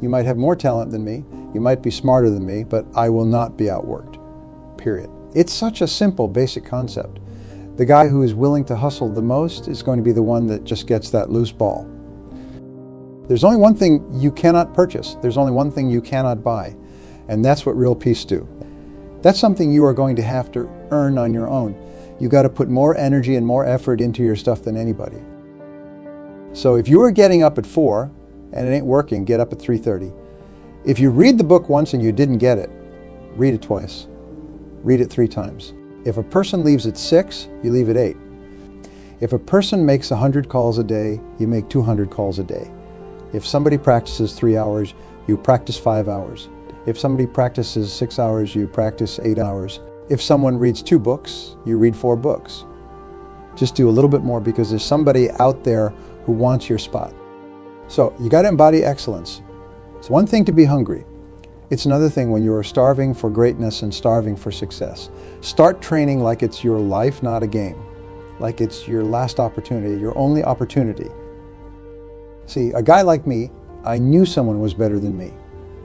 You might have more talent than me, you might be smarter than me, but I will not be outworked, period. It's such a simple, basic concept. The guy who is willing to hustle the most is going to be the one that just gets that loose ball. There's only one thing you cannot purchase. There's only one thing you cannot buy. And that's what real peace do. That's something you are going to have to earn on your own. You got to put more energy and more effort into your stuff than anybody. So if you are getting up at 4 and it ain't working, get up at 3:30. If you read the book once and you didn't get it, read it twice. Read it 3 times. If a person leaves at 6, you leave at 8. If a person makes 100 calls a day, you make 200 calls a day. If somebody practices 3 hours, you practice 5 hours. If somebody practices 6 hours, you practice 8 hours. If someone reads 2 books, you read 4 books. Just do a little bit more because there's somebody out there who wants your spot. So you got to embody excellence. It's one thing to be hungry. It's another thing when you are starving for greatness and starving for success. Start training like it's your life, not a game. Like it's your last opportunity, your only opportunity. See, a guy like me, I knew someone was better than me.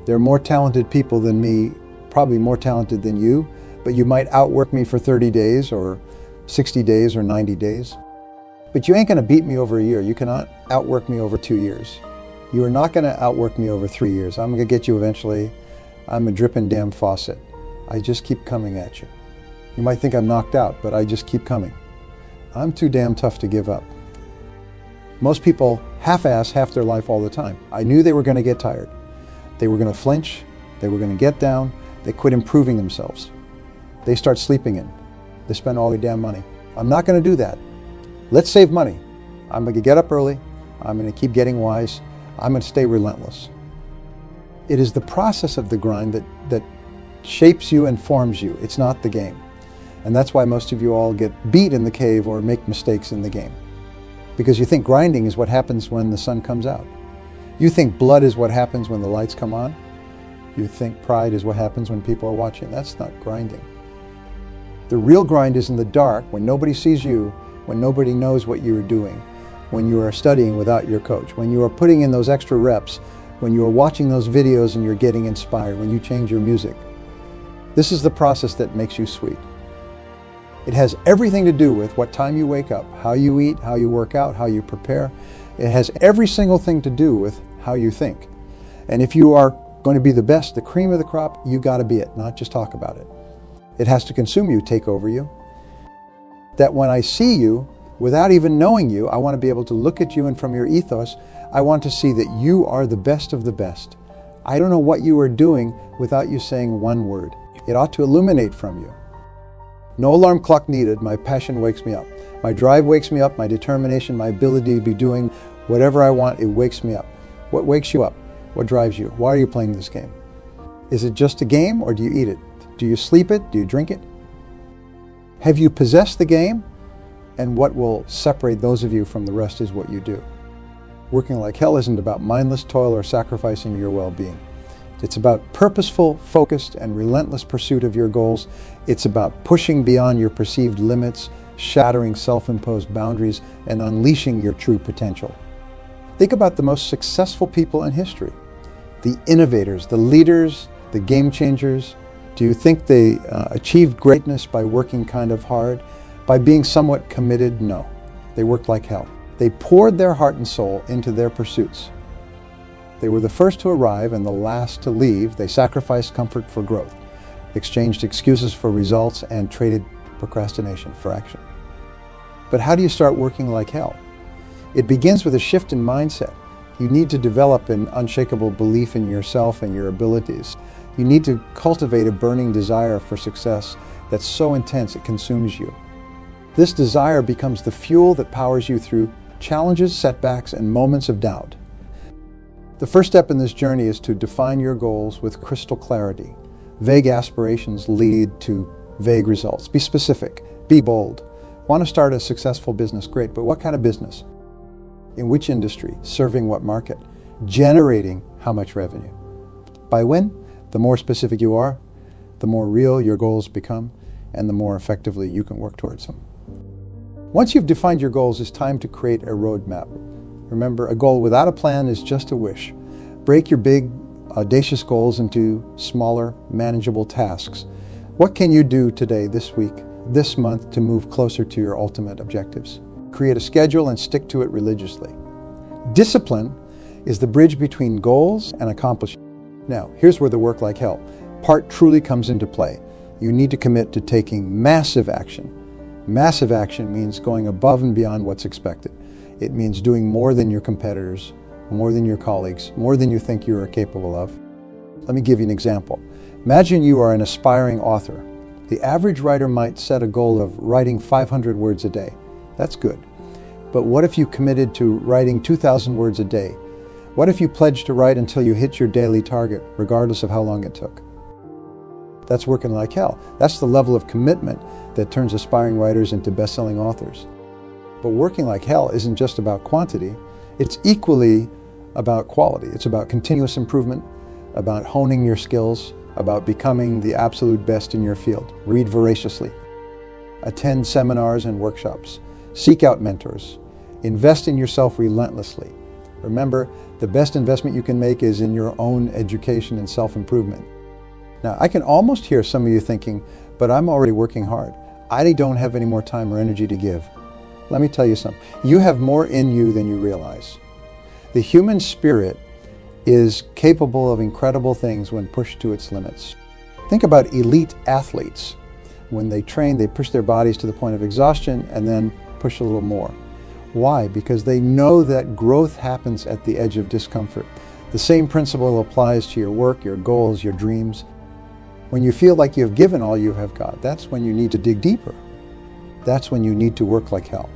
There are more talented people than me, probably more talented than you, but you might outwork me for 30 days or 60 days or 90 days. But you ain't gonna beat me over a year. You cannot outwork me over 2 years. You are not gonna outwork me over 3 years. I'm gonna get you eventually. I'm a dripping damn faucet. I just keep coming at you. You might think I'm knocked out, but I just keep coming. I'm too damn tough to give up. Most people half-ass half their life all the time. I knew they were gonna get tired. They were gonna flinch, they were gonna get down, they quit improving themselves. They start sleeping in. They spend all their damn money. I'm not gonna do that. Let's save money. I'm gonna get up early, I'm gonna keep getting wise, I'm gonna stay relentless. It is the process of the grind that shapes you and forms you. It's not the game. And that's why most of you all get beat in the cave or make mistakes in the game. Because you think grinding is what happens when the sun comes out. You think blood is what happens when the lights come on. You think pride is what happens when people are watching. That's not grinding. The real grind is in the dark, when nobody sees you, when nobody knows what you are doing, when you are studying without your coach, when you are putting in those extra reps, when you are watching those videos and you're getting inspired, when you change your music. This is the process that makes you sweet. It has everything to do with what time you wake up, how you eat, how you work out, how you prepare. It has every single thing to do with how you think. And if you are going to be the best, the cream of the crop, you got to be it, not just talk about it. It has to consume you, take over you. That when I see you, without even knowing you, I want to be able to look at you, and from your ethos, I want to see that you are the best of the best. I don't know what you are doing without you saying one word. It ought to illuminate from you. No alarm clock needed. My passion wakes me up. My drive wakes me up. My determination, my ability to be doing whatever I want, it wakes me up. What wakes you up? What drives you? Why are you playing this game? Is it just a game, or do you eat it? Do you sleep it? Do you drink it? Have you possessed the game? And what will separate those of you from the rest is what you do. Working like hell isn't about mindless toil or sacrificing your well-being. It's about purposeful, focused, and relentless pursuit of your goals. It's about pushing beyond your perceived limits, shattering self-imposed boundaries, and unleashing your true potential. Think about the most successful people in history. The innovators, the leaders, the game changers. Do you think they achieved greatness by working kind of hard? By being somewhat committed? No. They worked like hell. They poured their heart and soul into their pursuits. They were the first to arrive and the last to leave. They sacrificed comfort for growth, exchanged excuses for results, and traded procrastination for action. But how do you start working like hell? It begins with a shift in mindset. You need to develop an unshakable belief in yourself and your abilities. You need to cultivate a burning desire for success that's so intense it consumes you. This desire becomes the fuel that powers you through challenges, setbacks, and moments of doubt. The first step in this journey is to define your goals with crystal clarity. Vague aspirations lead to vague results. Be specific. Be bold. Want to start a successful business? Great, but what kind of business? In which industry? Serving what market? Generating how much revenue? By when? The more specific you are, the more real your goals become, and the more effectively you can work towards them. Once you've defined your goals, it's time to create a roadmap. Remember, a goal without a plan is just a wish. Break your big audacious goals into smaller, manageable tasks. What can you do today, this week, this month to move closer to your ultimate objectives? Create a schedule and stick to it religiously. Discipline is the bridge between goals and accomplishment. Now, here's where the work like hell part truly comes into play. You need to commit to taking massive action. Massive action means going above and beyond what's expected. It means doing more than your competitors, more than your colleagues, more than you think you are capable of. Let me give you an example. Imagine you are an aspiring author. The average writer might set a goal of writing 500 words a day. That's good. But what if you committed to writing 2,000 words a day? What if you pledged to write until you hit your daily target, regardless of how long it took? That's working like hell. That's the level of commitment that turns aspiring writers into best-selling authors. But working like hell isn't just about quantity. It's equally about quality. It's about continuous improvement, about honing your skills, about becoming the absolute best in your field. Read voraciously. Attend seminars and workshops. Seek out mentors. Invest in yourself relentlessly. Remember, the best investment you can make is in your own education and self-improvement. Now, I can almost hear some of you thinking, but I'm already working hard. I don't have any more time or energy to give. Let me tell you something. You have more in you than you realize. The human spirit is capable of incredible things when pushed to its limits. Think about elite athletes. When they train, they push their bodies to the point of exhaustion and then push a little more. Why? Because they know that growth happens at the edge of discomfort. The same principle applies to your work, your goals, your dreams. When you feel like you have given all you have got, that's when you need to dig deeper. That's when you need to work like hell.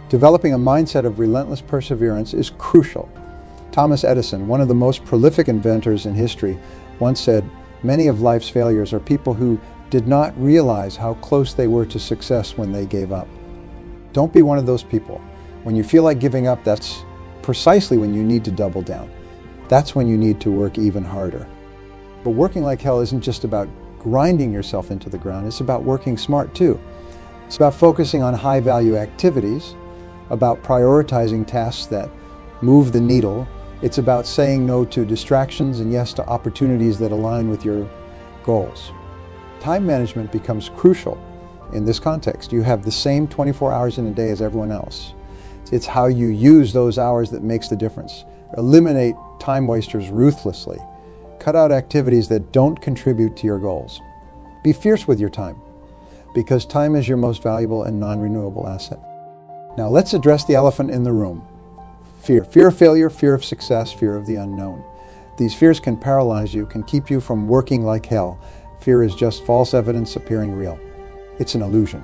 Developing a mindset of relentless perseverance is crucial. Thomas Edison, one of the most prolific inventors in history, once said, "Many of life's failures are people who did not realize how close they were to success when they gave up." Don't be one of those people. When you feel like giving up, that's precisely when you need to double down. That's when you need to work even harder. But working like hell isn't just about grinding yourself into the ground. It's about working smart too. It's about focusing on high-value activities, about prioritizing tasks that move the needle. It's about saying no to distractions and yes to opportunities that align with your goals. Time management becomes crucial in this context. You have the same 24 hours in a day as everyone else. It's how you use those hours that makes the difference. Eliminate time wasters ruthlessly. Cut out activities that don't contribute to your goals. Be fierce with your time, because time is your most valuable and non-renewable asset. Now let's address the elephant in the room. Fear. Fear of failure, fear of success, fear of the unknown. These fears can paralyze you, can keep you from working like hell. Fear is just false evidence appearing real. It's an illusion.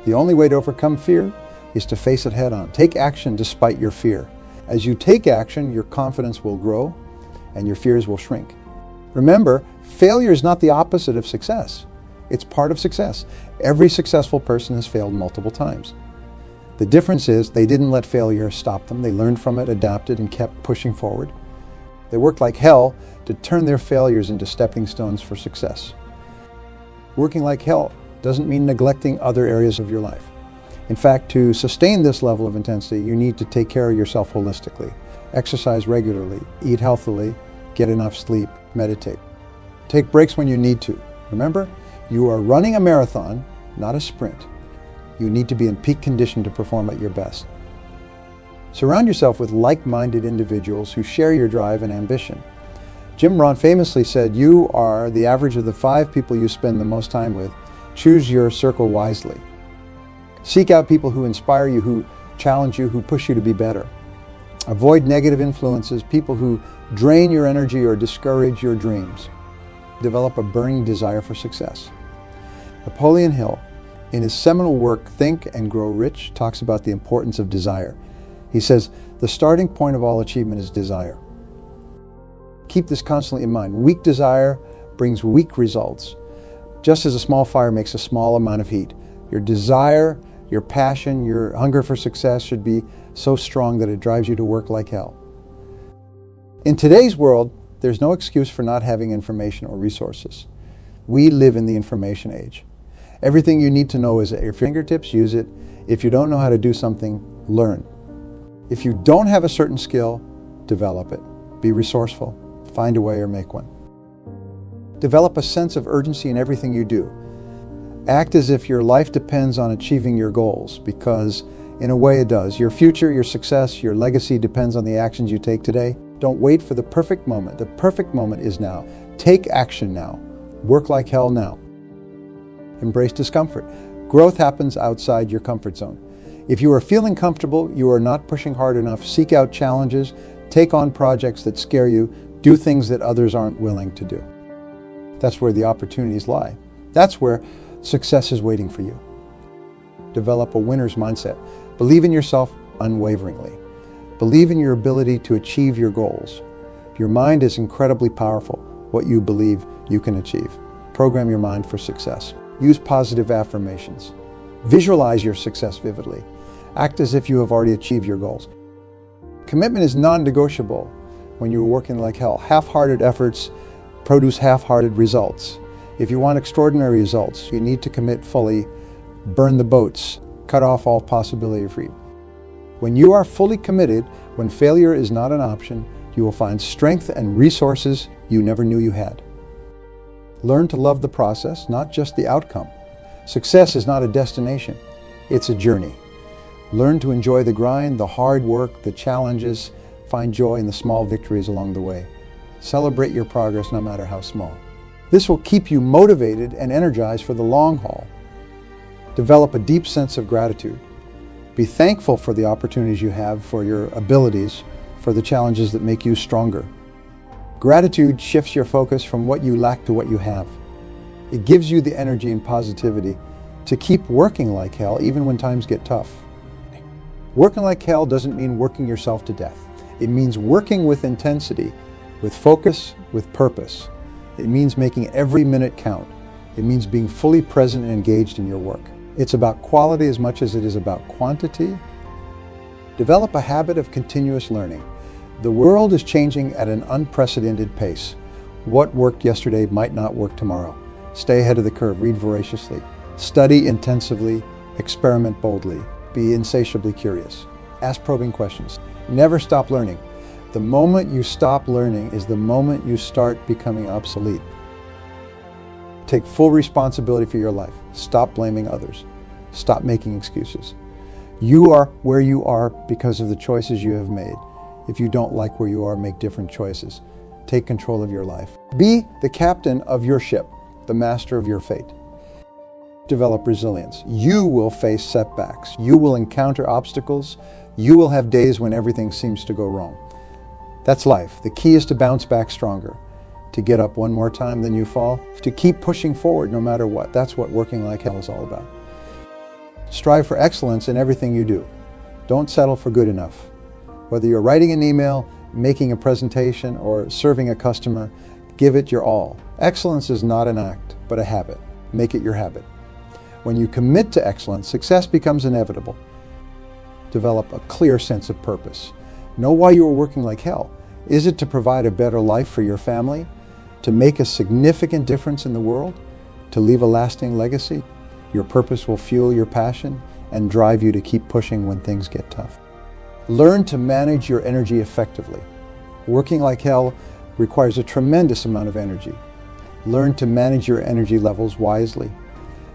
The only way to overcome fear is to face it head on. Take action despite your fear. As you take action, your confidence will grow and your fears will shrink. Remember, failure is not the opposite of success. It's part of success. Every successful person has failed multiple times. The difference is they didn't let failure stop them. They learned from it, adapted, and kept pushing forward. They worked like hell to turn their failures into stepping stones for success. Working like hell doesn't mean neglecting other areas of your life. In fact, to sustain this level of intensity, you need to take care of yourself holistically. Exercise regularly, eat healthily, get enough sleep, meditate. Take breaks when you need to. Remember, you are running a marathon, not a sprint. You need to be in peak condition to perform at your best. Surround yourself with like-minded individuals who share your drive and ambition. Jim Rohn famously said, "You are the average of the 5 people you spend the most time with. Choose your circle wisely." Seek out people who inspire you, who challenge you, who push you to be better. Avoid negative influences, people who drain your energy or discourage your dreams. Develop a burning desire for success. Napoleon Hill, in his seminal work, Think and Grow Rich, talks about the importance of desire. He says, the starting point of all achievement is desire. Keep this constantly in mind. Weak desire brings weak results. Just as a small fire makes a small amount of heat, your desire, your passion, your hunger for success should be so strong that it drives you to work like hell. In today's world, there's no excuse for not having information or resources. We live in the information age. Everything you need to know is at your fingertips. Use it. If you don't know how to do something, learn. If you don't have a certain skill, develop it. Be resourceful. Find a way or make one. Develop a sense of urgency in everything you do. Act as if your life depends on achieving your goals, because in a way it does. Your future, your success, your legacy depends on the actions you take today. Don't wait for the perfect moment. The perfect moment is now. Take action now. Work like hell now. Embrace discomfort. Growth happens outside your comfort zone. If you are feeling comfortable, you are not pushing hard enough. Seek out challenges. Take on projects that scare you. Do things that others aren't willing to do. That's where the opportunities lie. That's where success is waiting for you. Develop a winner's mindset. Believe in yourself unwaveringly. Believe in your ability to achieve your goals. Your mind is incredibly powerful. What you believe you can achieve. Program your mind for success. Use positive affirmations. Visualize your success vividly. Act as if you have already achieved your goals. Commitment is non-negotiable when you're working like hell. Half-hearted efforts produce half-hearted results. If you want extraordinary results, you need to commit fully, burn the boats, cut off all possibility of free. When you are fully committed, when failure is not an option, you will find strength and resources you never knew you had. Learn to love the process, not just the outcome. Success is not a destination, it's a journey. Learn to enjoy the grind, the hard work, the challenges. Find joy in the small victories along the way. Celebrate your progress no matter how small. This will keep you motivated and energized for the long haul. Develop a deep sense of gratitude. Be thankful for the opportunities you have, for your abilities, for the challenges that make you stronger. Gratitude shifts your focus from what you lack to what you have. It gives you the energy and positivity to keep working like hell even when times get tough. Working like hell doesn't mean working yourself to death. It means working with intensity, with focus, with purpose. It means making every minute count. It means being fully present and engaged in your work. It's about quality as much as it is about quantity. Develop a habit of continuous learning. The world is changing at an unprecedented pace. What worked yesterday might not work tomorrow. Stay ahead of the curve, read voraciously, study intensively, experiment boldly, be insatiably curious. Ask probing questions. Never stop learning. The moment you stop learning is the moment you start becoming obsolete. Take full responsibility for your life. Stop blaming others. Stop making excuses. You are where you are because of the choices you have made. If you don't like where you are, make different choices. Take control of your life. Be the captain of your ship, the master of your fate. Develop resilience. You will face setbacks. You will encounter obstacles. You will have days when everything seems to go wrong. That's life. The key is to bounce back stronger, to get up one more time than you fall, to keep pushing forward no matter what. That's what working like hell is all about. Strive for excellence in everything you do. Don't settle for good enough. Whether you're writing an email, making a presentation, or serving a customer, give it your all. Excellence is not an act, but a habit. Make it your habit. When you commit to excellence, success becomes inevitable. Develop a clear sense of purpose. Know why you are working like hell. Is it to provide a better life for your family? To make a significant difference in the world? To leave a lasting legacy? Your purpose will fuel your passion and drive you to keep pushing when things get tough. Learn to manage your energy effectively. Working like hell requires a tremendous amount of energy. Learn to manage your energy levels wisely.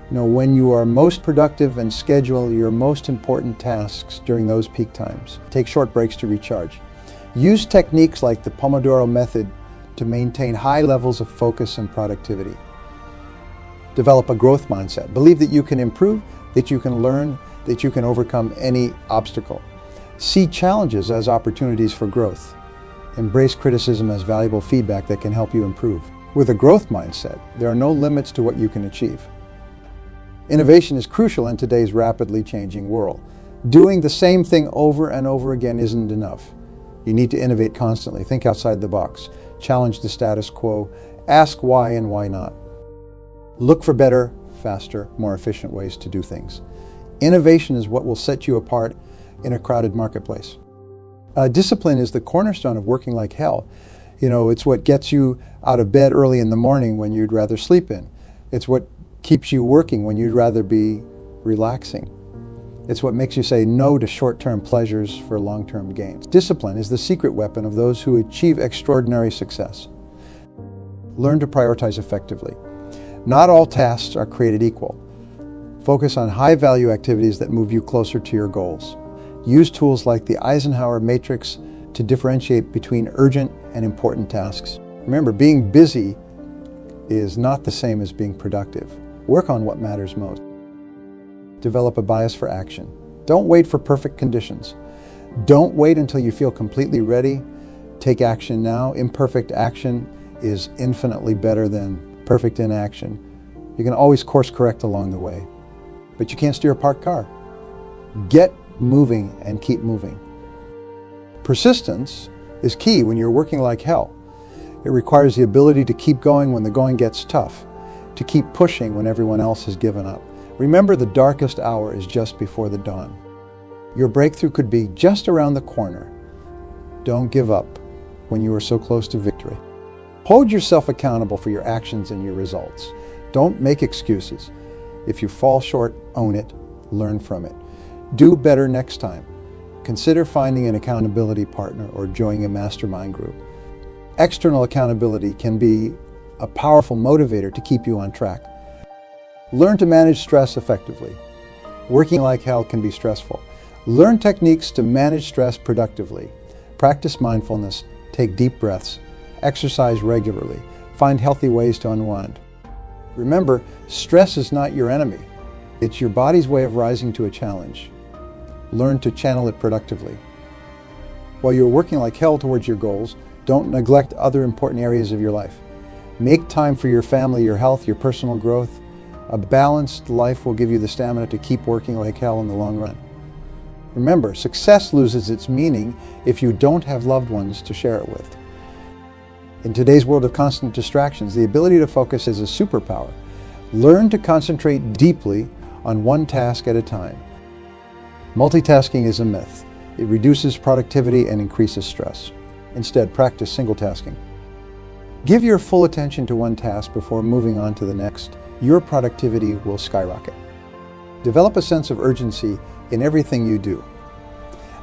Know when you are most productive and schedule your most important tasks during those peak times. Take short breaks to recharge. Use techniques like the Pomodoro method to maintain high levels of focus and productivity. Develop a growth mindset. Believe that you can improve, that you can learn, that you can overcome any obstacle. See challenges as opportunities for growth. Embrace criticism as valuable feedback that can help you improve. With a growth mindset, there are no limits to what you can achieve. Innovation is crucial in today's rapidly changing world. Doing the same thing over and over again isn't enough. You need to innovate constantly. Think outside the box. Challenge the status quo. Ask why and why not. Look for better, faster, more efficient ways to do things. Innovation is what will set you apart in a crowded marketplace. Discipline is the cornerstone of working like hell. It's what gets you out of bed early in the morning when you'd rather sleep in. It's what keeps you working when you'd rather be relaxing. It's what makes you say no to short-term pleasures for long-term gains. Discipline is the secret weapon of those who achieve extraordinary success. Learn to prioritize effectively. Not all tasks are created equal. Focus on high-value activities that move you closer to your goals. Use tools like the Eisenhower matrix to differentiate between urgent and important tasks. Remember, being busy is not the same as being productive. Work on what matters most. Develop a bias for action. Don't wait for perfect conditions. Don't wait until you feel completely ready. Take action now. Imperfect action is infinitely better than perfect inaction. You can always course correct along the way, but you can't steer a parked car. Get moving and keep moving. Persistence is key when you're working like hell. It requires the ability to keep going when the going gets tough, to keep pushing when everyone else has given up. Remember, the darkest hour is just before the dawn. Your breakthrough could be just around the corner. Don't give up when you are so close to victory. Hold yourself accountable for your actions and your results. Don't make excuses. If you fall short, own it, learn from it. Do better next time. Consider finding an accountability partner or joining a mastermind group. External accountability can be a powerful motivator to keep you on track. Learn to manage stress effectively. Working like hell can be stressful. Learn techniques to manage stress productively. Practice mindfulness, take deep breaths, exercise regularly, find healthy ways to unwind. Remember, stress is not your enemy. It's your body's way of rising to a challenge. Learn to channel it productively. While you're working like hell towards your goals, don't neglect other important areas of your life. Make time for your family, your health, your personal growth. A balanced life will give you the stamina to keep working like hell in the long run. Remember, success loses its meaning if you don't have loved ones to share it with. In today's world of constant distractions, the ability to focus is a superpower. Learn to concentrate deeply on one task at a time. Multitasking is a myth. It reduces productivity and increases stress. Instead, practice single tasking. Give your full attention to one task before moving on to the next. Your productivity will skyrocket. Develop a sense of urgency in everything you do.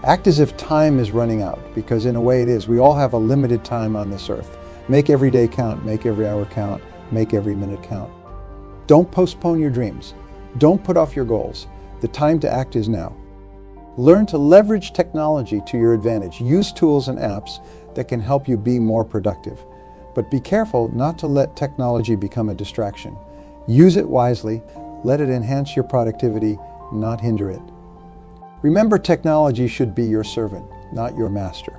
Act as if time is running out, because in a way it is. We all have a limited time on this earth. Make every day count, make every hour count, make every minute count. Don't postpone your dreams. Don't put off your goals. The time to act is now. Learn to leverage technology to your advantage. Use tools and apps that can help you be more productive. But be careful not to let technology become a distraction. Use it wisely. Let it enhance your productivity, not hinder it. Remember, technology should be your servant, not your master.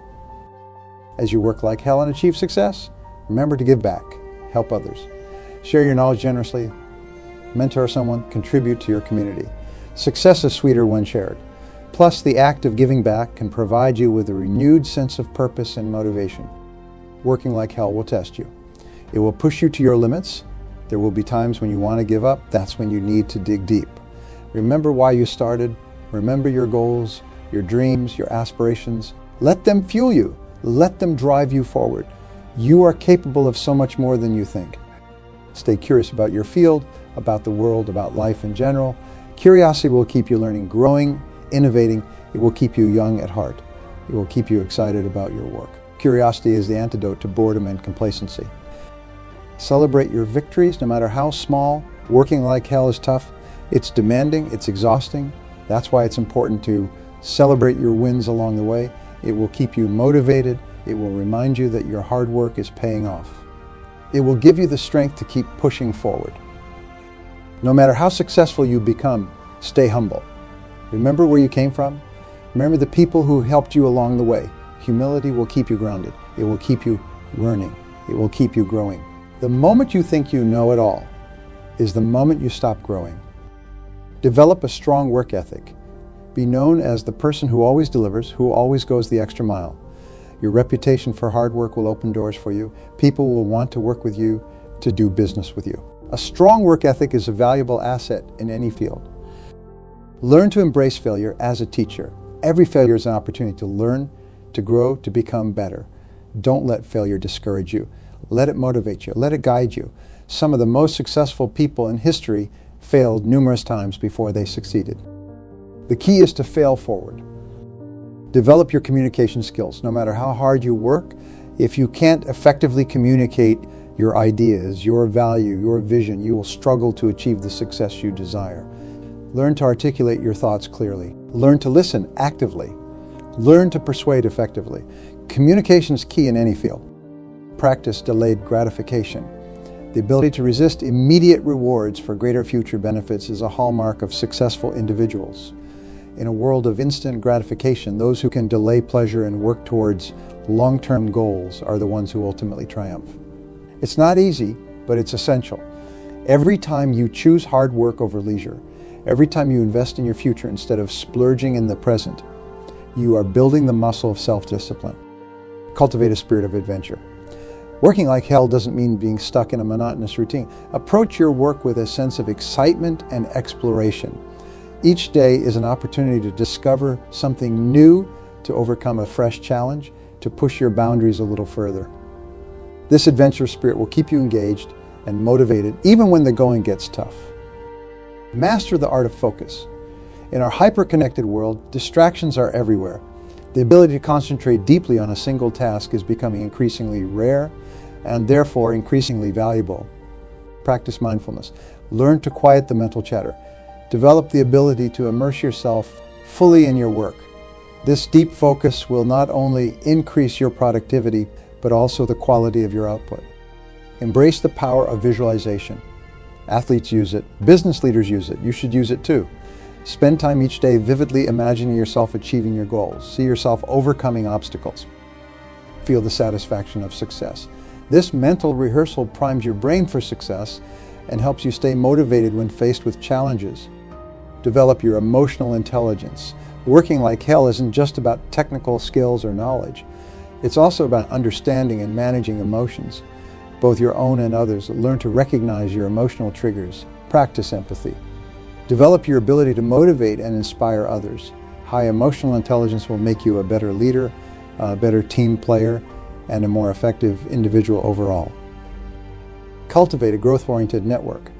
As you work like hell and achieve success, remember to give back, help others. Share your knowledge generously, mentor someone, contribute to your community. Success is sweeter when shared. Plus, the act of giving back can provide you with a renewed sense of purpose and motivation. Working like hell will test you. It will push you to your limits. There will be times when you want to give up. That's when you need to dig deep. Remember why you started. Remember your goals, your dreams, your aspirations. Let them fuel you. Let them drive you forward. You are capable of so much more than you think. Stay curious about your field, about the world, about life in general. Curiosity will keep you learning, growing, innovating. It will keep you young at heart. It will keep you excited about your work. Curiosity is the antidote to boredom and complacency. Celebrate your victories, no matter how small. Working like hell is tough. It's demanding, it's exhausting. That's why it's important to celebrate your wins along the way. It will keep you motivated. It will remind you that your hard work is paying off. It will give you the strength to keep pushing forward. No matter how successful you become, stay humble. Remember where you came from. Remember the people who helped you along the way. Humility will keep you grounded. It will keep you learning. It will keep you growing. The moment you think you know it all is the moment you stop growing. Develop a strong work ethic. Be known as the person who always delivers, who always goes the extra mile. Your reputation for hard work will open doors for you. People will want to work with you, to do business with you. A strong work ethic is a valuable asset in any field. Learn to embrace failure as a teacher. Every failure is an opportunity to learn, to grow, to become better. Don't let failure discourage you. Let it motivate you. Let it guide you. Some of the most successful people in history failed numerous times before they succeeded. The key is to fail forward. Develop your communication skills. No matter how hard you work, if you can't effectively communicate your ideas, your value, your vision, you will struggle to achieve the success you desire. Learn to articulate your thoughts clearly. Learn to listen actively. Learn to persuade effectively. Communication is key in any field. Practice delayed gratification. The ability to resist immediate rewards for greater future benefits is a hallmark of successful individuals. In a world of instant gratification, those who can delay pleasure and work towards long-term goals are the ones who ultimately triumph. It's not easy, but it's essential. Every time you choose hard work over leisure, every time you invest in your future instead of splurging in the present, you are building the muscle of self-discipline. Cultivate a spirit of adventure. Working like hell doesn't mean being stuck in a monotonous routine. Approach your work with a sense of excitement and exploration. Each day is an opportunity to discover something new, to overcome a fresh challenge, to push your boundaries a little further. This adventurous spirit will keep you engaged and motivated even when the going gets tough. Master the art of focus. In our hyper-connected world, distractions are everywhere. The ability to concentrate deeply on a single task is becoming increasingly rare and therefore increasingly valuable. Practice mindfulness. Learn to quiet the mental chatter. Develop the ability to immerse yourself fully in your work. This deep focus will not only increase your productivity, but also the quality of your output. Embrace the power of visualization. Athletes use it. Business leaders use it. You should use it too. Spend time each day vividly imagining yourself achieving your goals. See yourself overcoming obstacles. Feel the satisfaction of success. This mental rehearsal primes your brain for success and helps you stay motivated when faced with challenges. Develop your emotional intelligence. Working like hell isn't just about technical skills or knowledge. It's also about understanding and managing emotions, both your own and others. Learn to recognize your emotional triggers. Practice empathy. Develop your ability to motivate and inspire others. High emotional intelligence will make you a better leader, a better team player, and a more effective individual overall. Cultivate a growth-oriented network.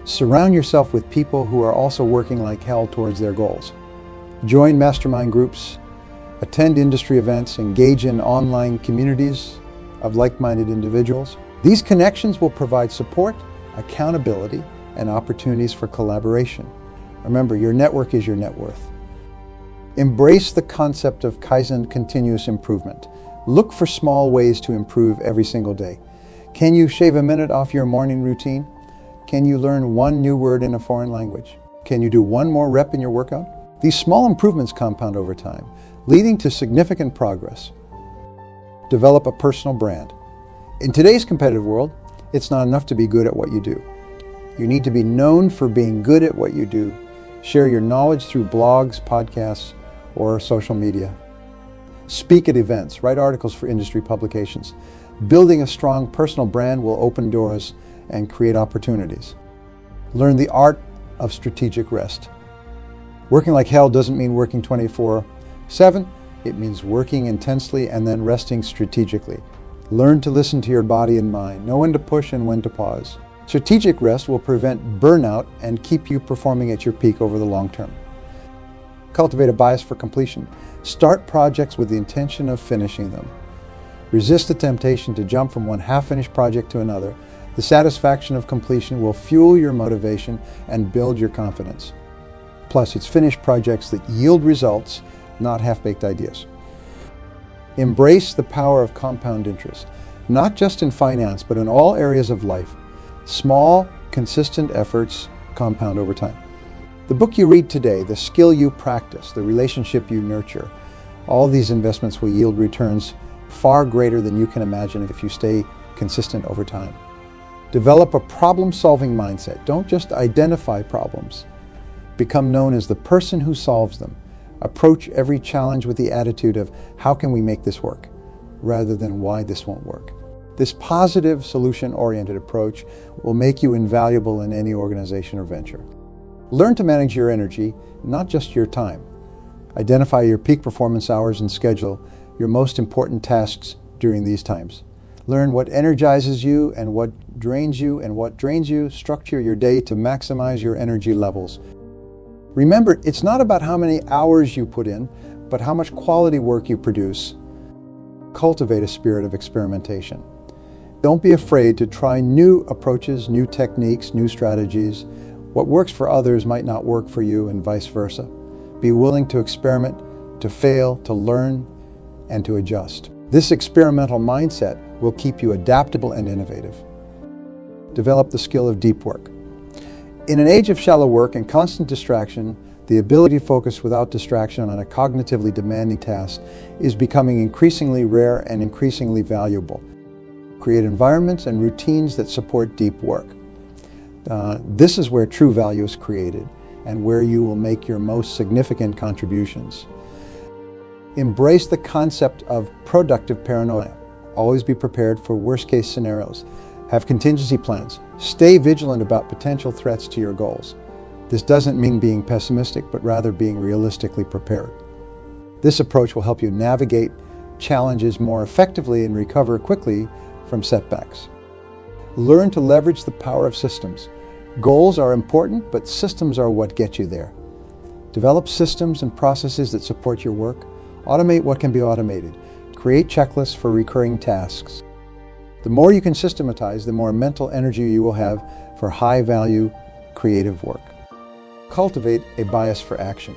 Surround yourself with people who are also working like hell towards their goals. Join mastermind groups, attend industry events, engage in online communities of like-minded individuals. These connections will provide support, accountability, and opportunities for collaboration. Remember, your network is your net worth. Embrace the concept of Kaizen, continuous improvement. Look for small ways to improve every single day. Can you shave a minute off your morning routine? Can you learn one new word in a foreign language? Can you do one more rep in your workout? These small improvements compound over time, leading to significant progress. Develop a personal brand. In today's competitive world, it's not enough to be good at what you do. You need to be known for being good at what you do. Share your knowledge through blogs, podcasts, or social media. Speak at events, write articles for industry publications. Building a strong personal brand will open doors and create opportunities. Learn the art of strategic rest. Working like hell doesn't mean working 24/7. It means working intensely and then resting strategically. Learn to listen to your body and mind. Know when to push and when to pause. Strategic rest will prevent burnout and keep you performing at your peak over the long term. Cultivate a bias for completion. Start projects with the intention of finishing them. Resist the temptation to jump from one half-finished project to another. The satisfaction of completion will fuel your motivation and build your confidence. Plus, it's finished projects that yield results, not half-baked ideas. Embrace the power of compound interest, not just in finance, but in all areas of life. Small, consistent efforts compound over time. The book you read today, the skill you practice, the relationship you nurture, all these investments will yield returns far greater than you can imagine if you stay consistent over time. Develop a problem-solving mindset. Don't just identify problems. Become known as the person who solves them. Approach every challenge with the attitude of, how can we make this work, rather than why this won't work. This positive, solution-oriented approach will make you invaluable in any organization or venture. Learn to manage your energy, not just your time. Identify your peak performance hours and schedule your most important tasks during these times. Learn what energizes you and what drains you. Structure your day to maximize your energy levels. Remember, it's not about how many hours you put in, but how much quality work you produce. Cultivate a spirit of experimentation. Don't be afraid to try new approaches, new techniques, new strategies. What works for others might not work for you, and vice versa. Be willing to experiment, to fail, to learn, and to adjust. This experimental mindset will keep you adaptable and innovative. Develop the skill of deep work. In an age of shallow work and constant distraction, the ability to focus without distraction on a cognitively demanding task is becoming increasingly rare and increasingly valuable. Create environments and routines that support deep work. This is where true value is created and where you will make your most significant contributions. Embrace the concept of productive paranoia. Always be prepared for worst-case scenarios. Have contingency plans. Stay vigilant about potential threats to your goals. This doesn't mean being pessimistic, but rather being realistically prepared. This approach will help you navigate challenges more effectively and recover quickly from setbacks. Learn to leverage the power of systems. Goals are important, but systems are what get you there. Develop systems and processes that support your work. Automate what can be automated. Create checklists for recurring tasks. The more you can systematize, the more mental energy you will have for high-value, creative work. Cultivate a bias for action.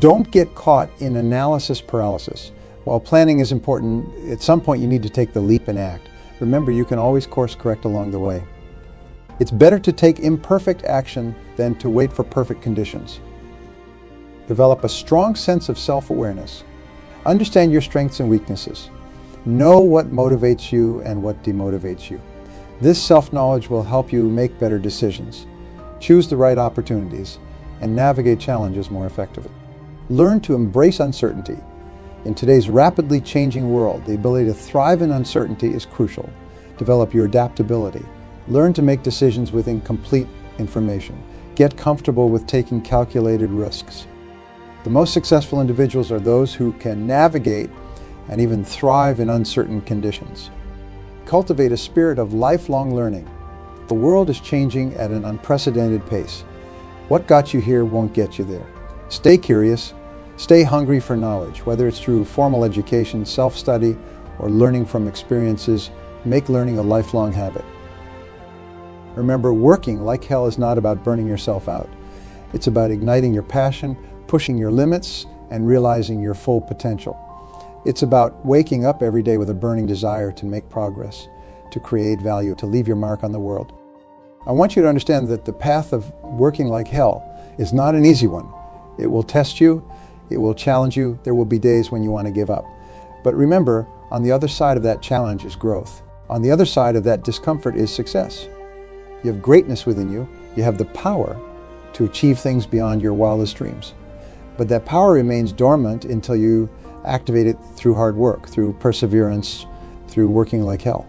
Don't get caught in analysis paralysis. While planning is important, at some point you need to take the leap and act. Remember, you can always course correct along the way. It's better to take imperfect action than to wait for perfect conditions. Develop a strong sense of self-awareness. Understand your strengths and weaknesses. Know what motivates you and what demotivates you. This self-knowledge will help you make better decisions, choose the right opportunities, and navigate challenges more effectively. Learn to embrace uncertainty. In today's rapidly changing world, the ability to thrive in uncertainty is crucial. Develop your adaptability. Learn to make decisions with incomplete information. Get comfortable with taking calculated risks. The most successful individuals are those who can navigate and even thrive in uncertain conditions. Cultivate a spirit of lifelong learning. The world is changing at an unprecedented pace. What got you here won't get you there. Stay curious, stay hungry for knowledge, whether it's through formal education, self-study, or learning from experiences. Make learning a lifelong habit. Remember, working like hell is not about burning yourself out. It's about igniting your passion, pushing your limits, and realizing your full potential. It's about waking up every day with a burning desire to make progress, to create value, to leave your mark on the world. I want you to understand that the path of working like hell is not an easy one. It will test you, it will challenge you, there will be days when you want to give up. But remember, on the other side of that challenge is growth. On the other side of that discomfort is success. You have greatness within you. You have the power to achieve things beyond your wildest dreams. But that power remains dormant until you activate it through hard work, through perseverance, through working like hell.